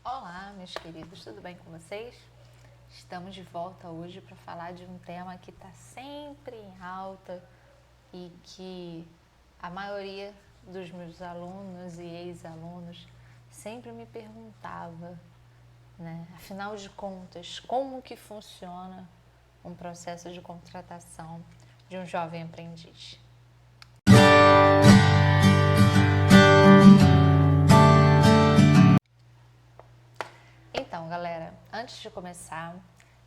Olá, meus queridos, tudo bem com vocês? Estamos de volta hoje para falar de um tema que está sempre em alta e que a maioria dos meus alunos e ex-alunos sempre me perguntava, né? Afinal de contas, como que funciona um processo de contratação de um jovem aprendiz? Então, galera, antes de começar,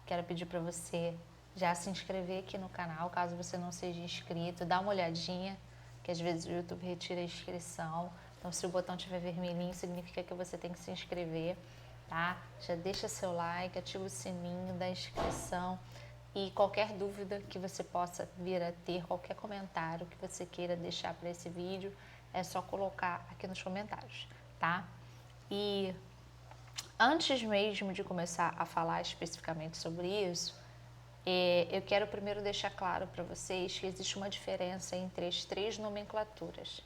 quero pedir para você já se inscrever aqui no canal, caso você não seja inscrito, dá uma olhadinha, que às vezes o YouTube retira a inscrição. Então, se o botão estiver vermelhinho, significa que você tem que se inscrever, tá? Já deixa seu like, ativa o sininho da inscrição e qualquer dúvida que você possa vir a ter, qualquer comentário que você queira deixar para esse vídeo, é só colocar aqui nos comentários, tá? E antes mesmo de começar a falar especificamente sobre isso, eu quero primeiro deixar claro para vocês que existe uma diferença entre as três nomenclaturas.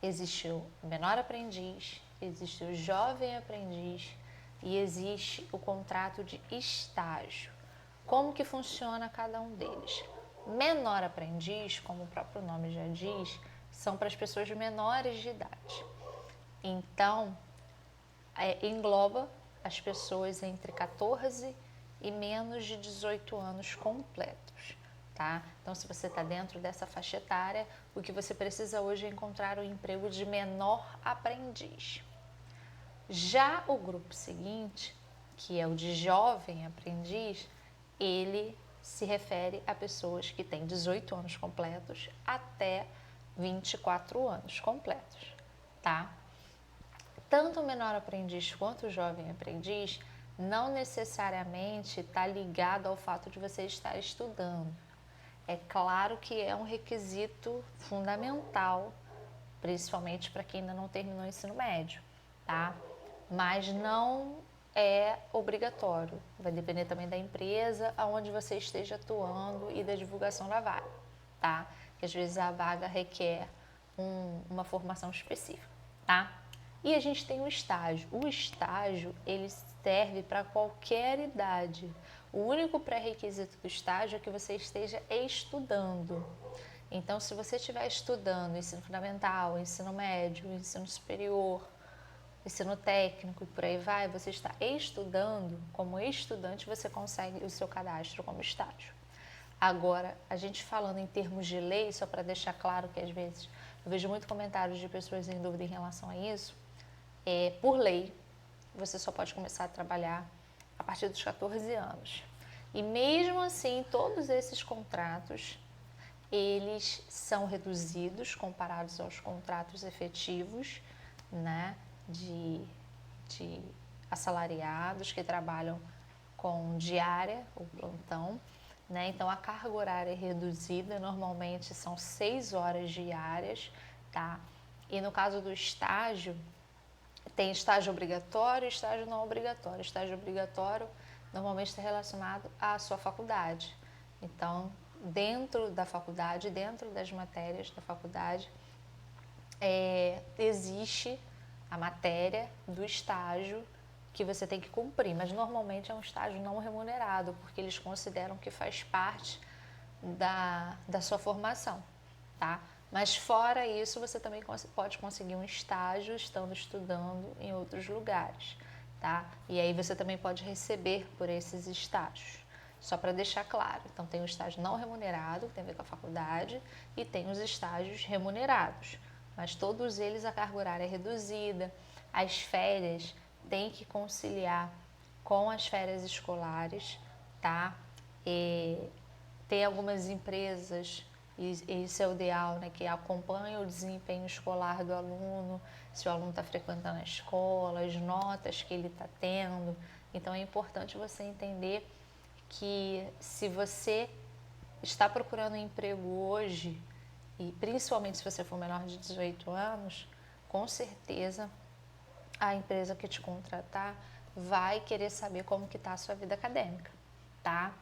Existe o menor aprendiz, existe o jovem aprendiz e existe o contrato de estágio. Como que funciona cada um deles? Menor aprendiz, como o próprio nome já diz, são para as pessoas menores de idade. Então, engloba as pessoas entre 14 e menos de 18 anos completos, tá? Então, se você está dentro dessa faixa etária, o que você precisa hoje é encontrar o emprego de menor aprendiz. Já o grupo seguinte, que é o de jovem aprendiz, ele se refere a pessoas que têm 18 anos completos até 24 anos completos, tá? Tanto o menor aprendiz quanto o jovem aprendiz não necessariamente está ligado ao fato de você estar estudando. É claro que é um requisito fundamental, principalmente para quem ainda não terminou o ensino médio, tá? Mas não é obrigatório. Vai depender também da empresa aonde você esteja atuando e da divulgação da vaga, tá? Que às vezes a vaga requer uma formação específica, tá? E a gente tem o estágio. O estágio, ele serve para qualquer idade. O único pré-requisito do estágio é que você esteja estudando. Então, se você estiver estudando ensino fundamental, ensino médio, ensino superior, ensino técnico e por aí vai, você está estudando, como estudante, você consegue o seu cadastro como estágio. Agora, a gente falando em termos de lei, só para deixar claro que às vezes eu vejo muito comentários de pessoas em dúvida em relação a isso, por lei, você só pode começar a trabalhar a partir dos 14 anos. E mesmo assim, todos esses contratos, eles são reduzidos comparados aos contratos efetivos, né, de assalariados que trabalham com diária ou plantão, né? Então a carga horária é reduzida, normalmente são 6 horas diárias, tá? E no caso do estágio, tem estágio obrigatório e estágio não obrigatório. Estágio obrigatório normalmente está relacionado à sua faculdade. Então, dentro da faculdade, dentro das matérias da faculdade, existe a matéria do estágio que você tem que cumprir, mas normalmente é um estágio não remunerado, porque eles consideram que faz parte da sua formação, tá? Mas fora isso, você também pode conseguir um estágio estando estudando em outros lugares, tá? E aí você também pode receber por esses estágios. Só para deixar claro, então tem o estágio não remunerado, que tem a ver com a faculdade, e tem os estágios remunerados, mas todos eles a carga horária é reduzida, as férias tem que conciliar com as férias escolares, tá? Tem algumas empresas, e isso é o ideal, né, que acompanham o desempenho escolar do aluno, se o aluno está frequentando a escola, as notas que ele está tendo. Então é importante você entender que se você está procurando um emprego hoje, e principalmente se você for menor de 18 anos, com certeza a empresa que te contratar vai querer saber como que está a sua vida acadêmica, tá?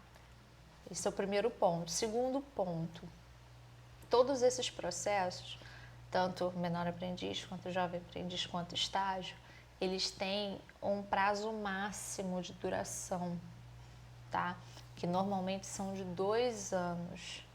Esse é o primeiro ponto. Segundo ponto, todos esses processos, tanto menor aprendiz, quanto jovem aprendiz, quanto estágio, eles têm um prazo máximo de duração, tá? Que normalmente são de 2 anos.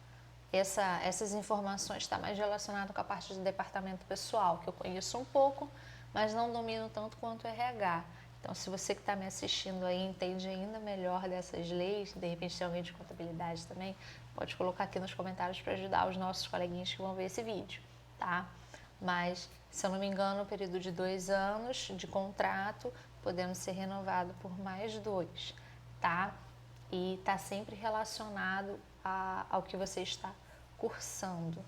Essas informações estão mais relacionadas com a parte de departamento pessoal, que eu conheço um pouco, mas não domino tanto quanto o RH. Então, se você que está me assistindo aí entende ainda melhor dessas leis, de repente tem alguém de contabilidade também, pode colocar aqui nos comentários para ajudar os nossos coleguinhas que vão ver esse vídeo, tá? Mas, se eu não me engano, o período de 2 anos de contrato, podendo ser renovado por mais 2, tá? E está sempre relacionado ao que você está cursando.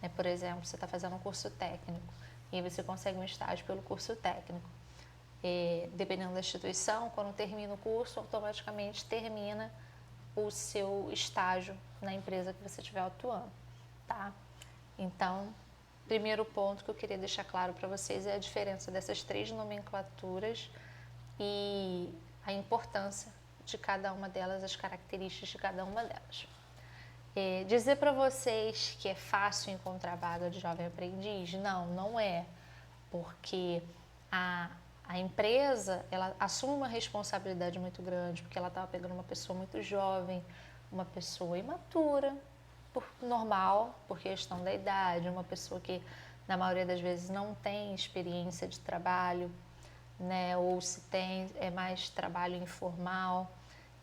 Né? Por exemplo, você está fazendo um curso técnico e você consegue um estágio pelo curso técnico. Dependendo da instituição, quando termina o curso, automaticamente termina o seu estágio na empresa que você estiver atuando, tá? Então, primeiro ponto que eu queria deixar claro para vocês é a diferença dessas 3 nomenclaturas e a importância de cada uma delas, as características de cada uma delas. Dizer para vocês que é fácil encontrar vaga de jovem aprendiz? Não, não é, porque a empresa, ela assume uma responsabilidade muito grande, porque ela estava pegando uma pessoa muito jovem, uma pessoa imatura, normal, por questão da idade, uma pessoa que, na maioria das vezes, não tem experiência de trabalho, né? Ou se tem, é mais trabalho informal.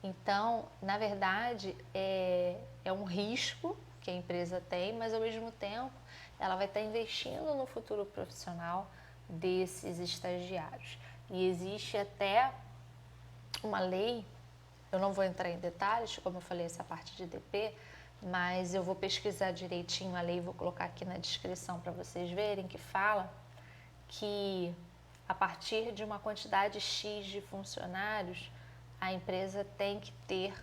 Então, na verdade, é um risco que a empresa tem, mas, ao mesmo tempo, ela vai estar investindo no futuro profissional desses estagiários. E existe até uma lei, eu não vou entrar em detalhes, como eu falei, essa parte de DP, mas eu vou pesquisar direitinho a lei, vou colocar aqui na descrição para vocês verem, que fala que a partir de uma quantidade X de funcionários, a empresa tem que ter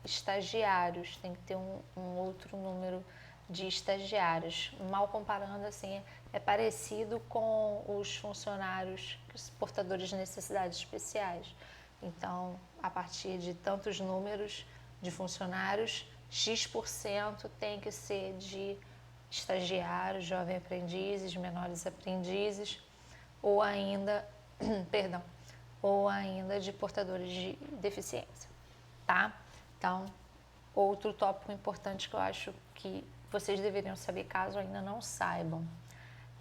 estagiários, tem que ter um outro número de estagiários. Mal comparando, assim, é parecido com os funcionários, os portadores de necessidades especiais. Então, a partir de tantos números de funcionários, X% tem que ser de estagiários, jovens aprendizes, menores aprendizes, ou ainda, perdão, ou ainda de portadores de deficiência, tá? Então, outro tópico importante que eu acho que vocês deveriam saber caso ainda não saibam.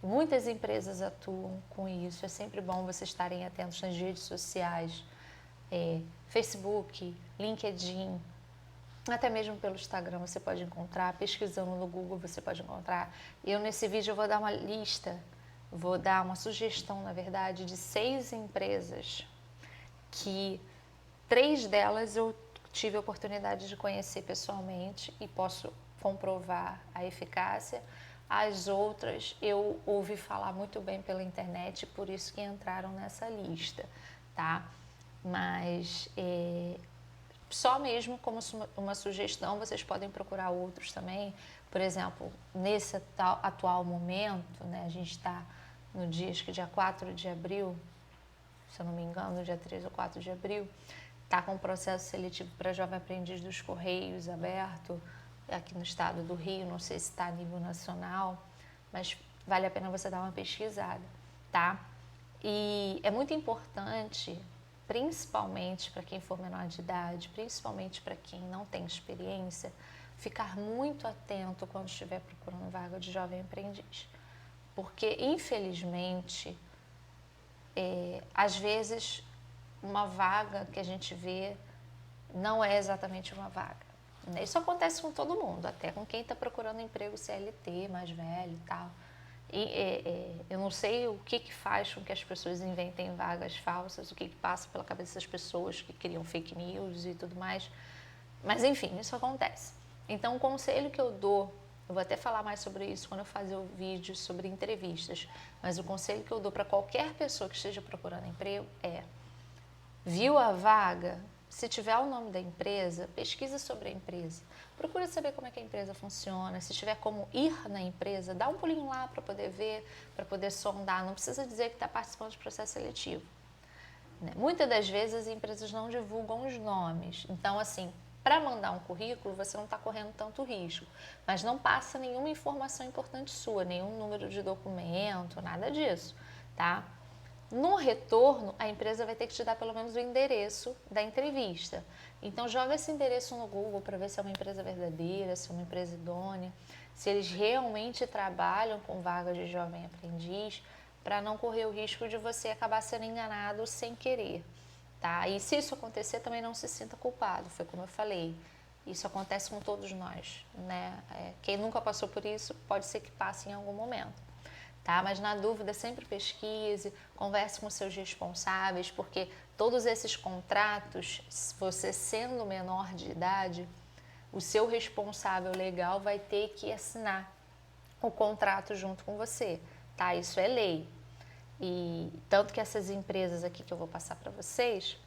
Muitas empresas atuam com isso, é sempre bom vocês estarem atentos nas redes sociais, Facebook, LinkedIn, até mesmo pelo Instagram você pode encontrar, pesquisando no Google você pode encontrar. Eu nesse vídeo eu vou dar uma lista, vou dar uma sugestão, na verdade, de 6 empresas que 3 delas eu tive a oportunidade de conhecer pessoalmente e posso comprovar a eficácia. As outras eu ouvi falar muito bem pela internet, por isso que entraram nessa lista, tá? Mas só mesmo como uma sugestão, vocês podem procurar outros também. Por exemplo, nesse atual momento, né, a gente está no dia, acho que dia 4 de abril, se eu não me engano, dia 3 ou 4 de abril, está com o processo seletivo para jovem aprendiz dos Correios aberto, aqui no estado do Rio, não sei se está a nível nacional, mas vale a pena você dar uma pesquisada, tá? E é muito importante, principalmente para quem for menor de idade, principalmente para quem não tem experiência, ficar muito atento quando estiver procurando vaga de jovem aprendiz. Porque, infelizmente, às vezes, uma vaga que a gente vê não é exatamente uma vaga. Isso acontece com todo mundo, até com quem está procurando emprego CLT, mais velho e tal. Eu não sei o que faz com que as pessoas inventem vagas falsas, o que passa pela cabeça das pessoas que criam fake news e tudo mais. Mas, enfim, isso acontece. Então, o conselho que eu dou, eu vou até falar mais sobre isso quando eu fazer o vídeo sobre entrevistas, mas o conselho que eu dou para qualquer pessoa que esteja procurando emprego é: viu a vaga? Se tiver o nome da empresa, pesquisa sobre a empresa. Procura saber como é que a empresa funciona. Se tiver como ir na empresa, dá um pulinho lá para poder ver, para poder sondar. Não precisa dizer que está participando de processo seletivo. Muitas das vezes as empresas não divulgam os nomes. Então, assim, para mandar um currículo, você não está correndo tanto risco. Mas não passa nenhuma informação importante sua, nenhum número de documento, nada disso, tá? No retorno, a empresa vai ter que te dar pelo menos o endereço da entrevista. Então, joga esse endereço no Google para ver se é uma empresa verdadeira, se é uma empresa idônea, se eles realmente trabalham com vagas de jovem aprendiz, para não correr o risco de você acabar sendo enganado sem querer, tá? E se isso acontecer, também não se sinta culpado, foi como eu falei. Isso acontece com todos nós, né? Quem nunca passou por isso, pode ser que passe em algum momento. Tá? Mas na dúvida, sempre pesquise, converse com seus responsáveis, porque todos esses contratos, você sendo menor de idade, o seu responsável legal vai ter que assinar o contrato junto com você, tá? Isso é lei. E tanto que essas empresas aqui que eu vou passar para vocês,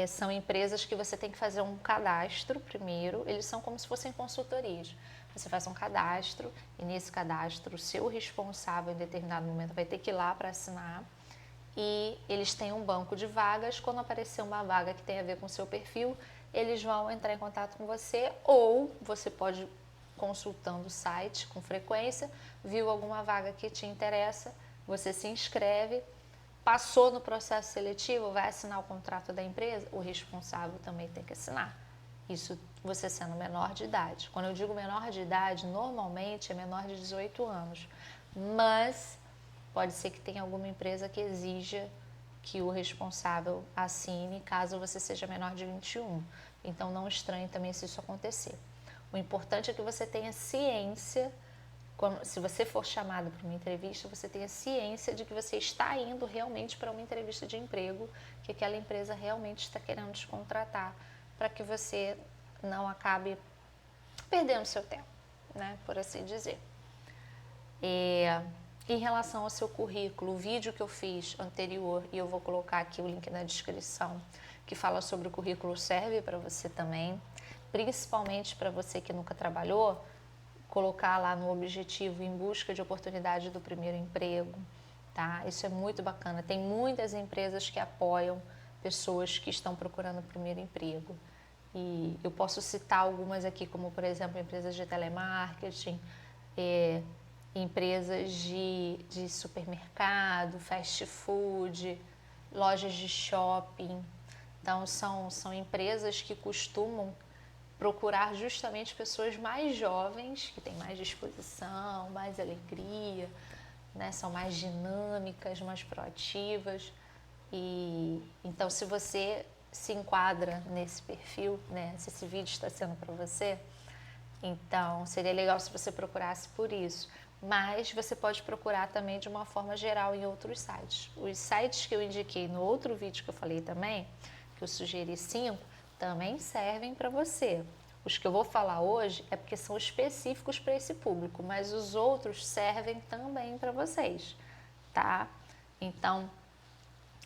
são empresas que você tem que fazer um cadastro primeiro, eles são como se fossem consultorias. Você faz um cadastro e nesse cadastro o seu responsável em determinado momento vai ter que ir lá para assinar e eles têm um banco de vagas. Quando aparecer uma vaga que tem a ver com o seu perfil, eles vão entrar em contato com você ou você pode, consultando o site com frequência, viu alguma vaga que te interessa, você se inscreve, passou no processo seletivo, vai assinar o contrato da empresa, o responsável também tem que assinar. Isso você sendo menor de idade. Quando eu digo menor de idade, normalmente é menor de 18 anos. Mas pode ser que tenha alguma empresa que exija que o responsável assine caso você seja menor de 21. Então não estranhe também se isso acontecer. O importante é que você tenha ciência, se você for chamado para uma entrevista, você tenha ciência de que você está indo realmente para uma entrevista de emprego, que aquela empresa realmente está querendo te contratar, para que você não acabe perdendo seu tempo, né, por assim dizer. Em relação ao seu currículo, o vídeo que eu fiz anterior, e eu vou colocar aqui o link na descrição, que fala sobre o currículo, serve para você também, principalmente para você que nunca trabalhou, colocar lá no objetivo em busca de oportunidade do primeiro emprego, tá? Isso é muito bacana. Tem muitas empresas que apoiam pessoas que estão procurando o primeiro emprego. E eu posso citar algumas aqui, como por exemplo, empresas de telemarketing, empresas de supermercado, fast food, lojas de shopping. Então, são empresas que costumam procurar justamente pessoas mais jovens, que têm mais disposição, mais alegria, né? São mais dinâmicas, mais proativas. E então, se você se enquadra nesse perfil, né? Se esse vídeo está sendo para você, então seria legal se você procurasse por isso. Mas você pode procurar também de uma forma geral em outros sites. Os sites que eu indiquei no outro vídeo que eu falei também, que eu sugeri 5, também servem para você. Os que eu vou falar hoje é porque são específicos para esse público, mas os outros servem também para vocês, tá? Então,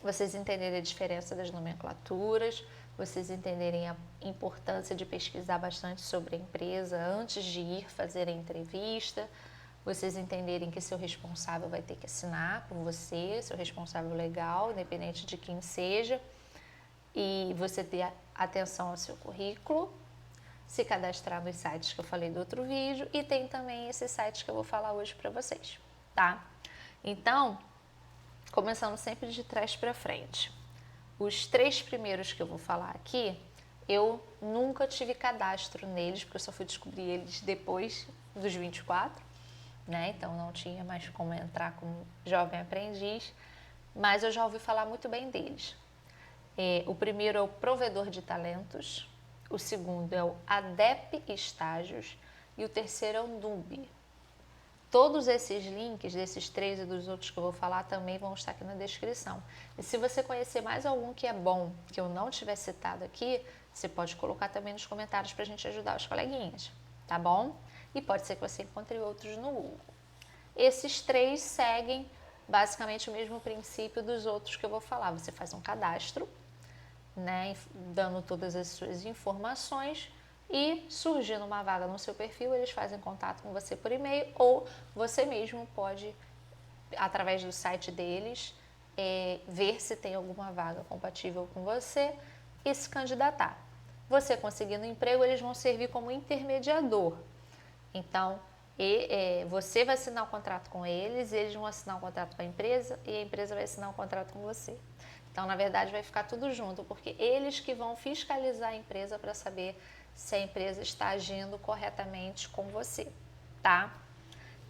vocês entenderem a diferença das nomenclaturas, vocês entenderem a importância de pesquisar bastante sobre a empresa antes de ir fazer a entrevista, vocês entenderem que seu responsável vai ter que assinar por você, seu responsável legal, independente de quem seja, e você ter atenção ao seu currículo, se cadastrar nos sites que eu falei do outro vídeo e tem também esses sites que eu vou falar hoje para vocês, tá? Então, começando sempre de trás para frente. Os 3 primeiros que eu vou falar aqui, eu nunca tive cadastro neles, porque eu só fui descobrir eles depois dos 24, né? Então não tinha mais como entrar como jovem aprendiz, mas eu já ouvi falar muito bem deles. O primeiro é o Provedor de Talentos, o segundo é o ADEP Estágios e o terceiro é o NUB. Todos esses links, desses 3 e dos outros que eu vou falar, também vão estar aqui na descrição. E se você conhecer mais algum que é bom, que eu não tiver citado aqui, você pode colocar também nos comentários para a gente ajudar os coleguinhas, tá bom? E pode ser que você encontre outros no Google. Esses 3 seguem basicamente o mesmo princípio dos outros que eu vou falar. Você faz um cadastro, né, dando todas as suas informações e surgindo uma vaga no seu perfil, eles fazem contato com você por e-mail ou você mesmo pode, através do site deles, ver se tem alguma vaga compatível com você e se candidatar. Você conseguindo emprego, eles vão servir como intermediador. Então, Você vai assinar o contrato com eles vão assinar o contrato com a empresa e a empresa vai assinar o contrato com você. Então, na verdade, vai ficar tudo junto, porque eles que vão fiscalizar a empresa para saber se a empresa está agindo corretamente com você, tá?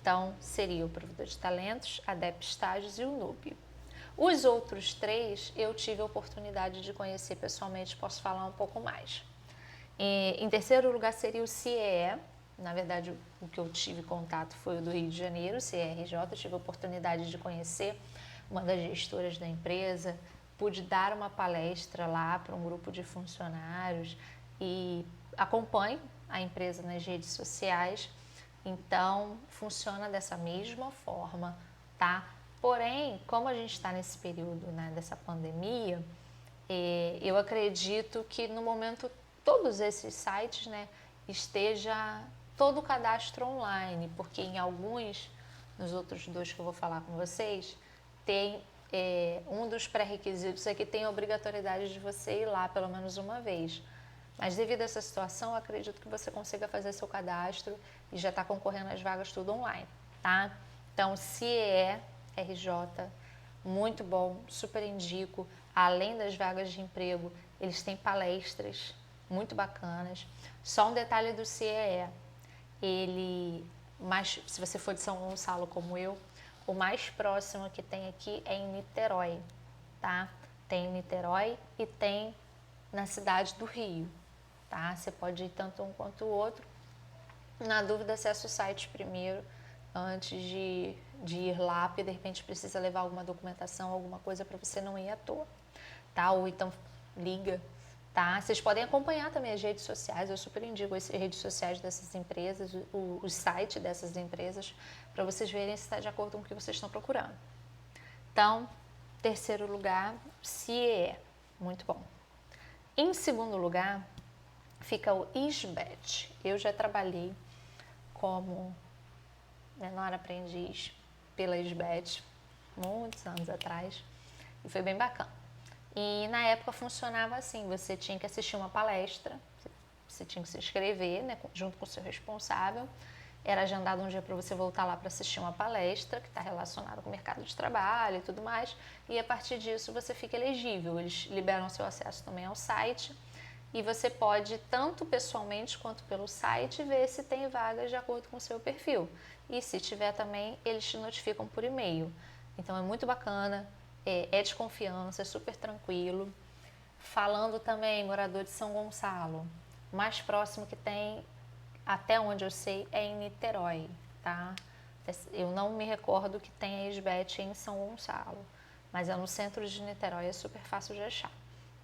Então, seria o provedor de talentos, a Dep Estágios e o Núbio. Os outros 3 eu tive a oportunidade de conhecer pessoalmente, posso falar um pouco mais. Em terceiro lugar seria o CIEE. Na verdade, o que eu tive contato foi o do Rio de Janeiro, o CIERJ. Eu tive a oportunidade de conhecer uma das gestoras da empresa, pude dar uma palestra lá para um grupo de funcionários e acompanho a empresa nas redes sociais. Então, funciona dessa mesma forma, tá? Porém, como a gente está nesse período, né, dessa pandemia, eu acredito que no momento todos esses sites, né, esteja todo o cadastro online, porque em alguns, nos outros 2 que eu vou falar com vocês, tem um dos pré-requisitos é que tem a obrigatoriedade de você ir lá pelo menos uma vez. Mas devido a essa situação, eu acredito que você consiga fazer seu cadastro e já está concorrendo às vagas tudo online, tá? Então, CIEE RJ, muito bom, super indico. Além das vagas de emprego, eles têm palestras muito bacanas. Só um detalhe do CIEE, se você for de São Gonçalo como eu, o mais próximo que tem aqui é em Niterói, tá? Tem em Niterói e tem na cidade do Rio, tá? Você pode ir tanto um quanto o outro. Na dúvida, acesse o site primeiro, antes de ir lá, porque de repente precisa levar alguma documentação, alguma coisa para você não ir à toa, tá? Ou então liga, tá? Vocês podem acompanhar também as redes sociais, eu super indico as redes sociais dessas empresas, o site dessas empresas, para vocês verem se está de acordo com o que vocês estão procurando. Então, terceiro lugar, CIEE, muito bom. Em segundo lugar, fica o ISBET. Eu já trabalhei como menor aprendiz pela ISBET, muitos anos atrás, e foi bem bacana. E na época funcionava assim, você tinha que assistir uma palestra, você tinha que se inscrever, né, junto com o seu responsável, era agendado um dia para você voltar lá para assistir uma palestra que está relacionada com o mercado de trabalho e tudo mais, e a partir disso você fica elegível, eles liberam seu acesso também ao site, e você pode, tanto pessoalmente quanto pelo site, ver se tem vagas de acordo com o seu perfil. E se tiver também, eles te notificam por e-mail. Então é muito bacana, é de confiança, é super tranquilo. Falando também, morador de São Gonçalo, o mais próximo que tem, até onde eu sei, é em Niterói, tá? Eu não me recordo que tem a ISBET em São Gonçalo, mas é no centro de Niterói, é super fácil de achar,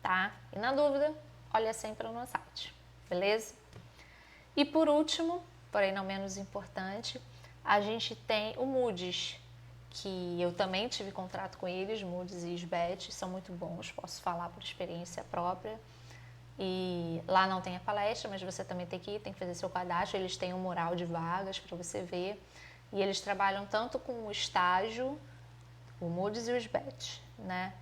tá? E na dúvida, olha sempre no site, beleza? E por último, porém não menos importante, a gente tem o Moody's, que eu também tive contrato com eles, Moody's e ISBET, são muito bons, posso falar por experiência própria. E lá não tem a palestra, mas você também tem que ir, tem que fazer seu cadastro, eles têm um mural de vagas para você ver. E eles trabalham tanto com o estágio, o Moody's e o ISBET, né?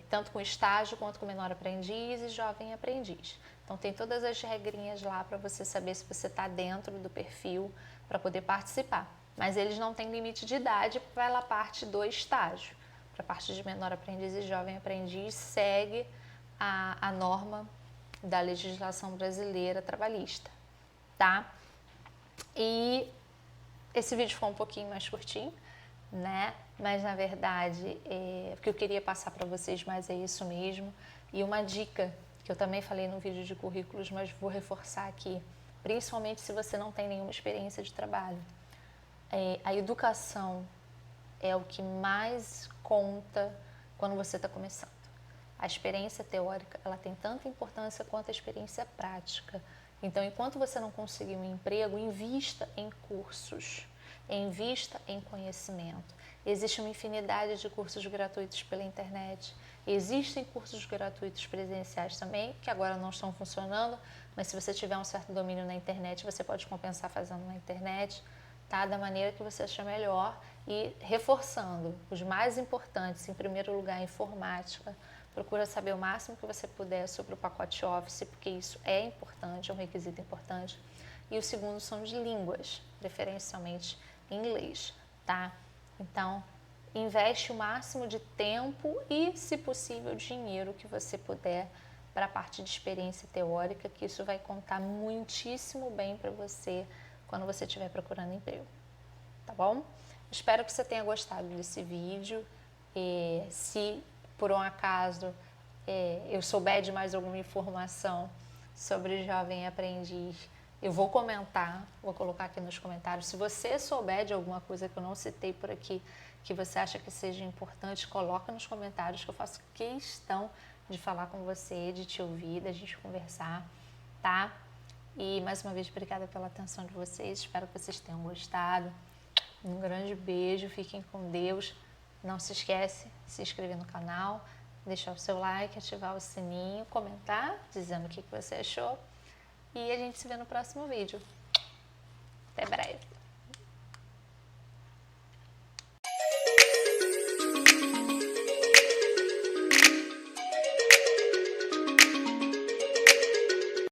Tanto com estágio quanto com menor aprendiz e jovem aprendiz. Então tem todas as regrinhas lá para você saber se você está dentro do perfil para poder participar. Mas eles não têm limite de idade para a parte do estágio. Para a parte de menor aprendiz e jovem aprendiz segue a norma da legislação brasileira trabalhista, tá? E esse vídeo ficou um pouquinho mais curtinho, né? Mas na verdade, o que eu queria passar para vocês mais é isso mesmo. E uma dica que eu também falei no vídeo de currículos, mas vou reforçar aqui, principalmente se você não tem nenhuma experiência de trabalho. A educação é o que mais conta quando você está começando. A experiência teórica, ela tem tanta importância quanto a experiência prática. Então, enquanto você não conseguir um emprego, invista em cursos, invista em conhecimento. Existe uma infinidade de cursos gratuitos pela internet. Existem cursos gratuitos presenciais também, que agora não estão funcionando, mas se você tiver um certo domínio na internet, você pode compensar fazendo na internet, tá? Da maneira que você achar melhor e reforçando os mais importantes, em primeiro lugar, informática. Procura saber o máximo que você puder sobre o pacote Office, porque isso é importante, é um requisito importante. e o segundo são de línguas, preferencialmente inglês, tá? Então, investe o máximo de tempo e, se possível, dinheiro que você puder para a parte de experiência teórica, que isso vai contar muitíssimo bem para você quando você estiver procurando emprego, tá bom? Espero que você tenha gostado desse vídeo. Se por um acaso eu souber de mais alguma informação sobre jovem aprendiz, eu vou comentar, vou colocar aqui nos comentários. Se você souber de alguma coisa que eu não citei por aqui, que você acha que seja importante, coloca nos comentários, que eu faço questão de falar com você, de te ouvir, da gente conversar, tá? E mais uma vez, obrigada pela atenção de vocês, espero que vocês tenham gostado. Um grande beijo, fiquem com Deus. Não se esquece de se inscrever no canal, deixar o seu like, ativar o sininho, comentar, dizendo o que você achou. E a gente se vê no próximo vídeo. Até breve!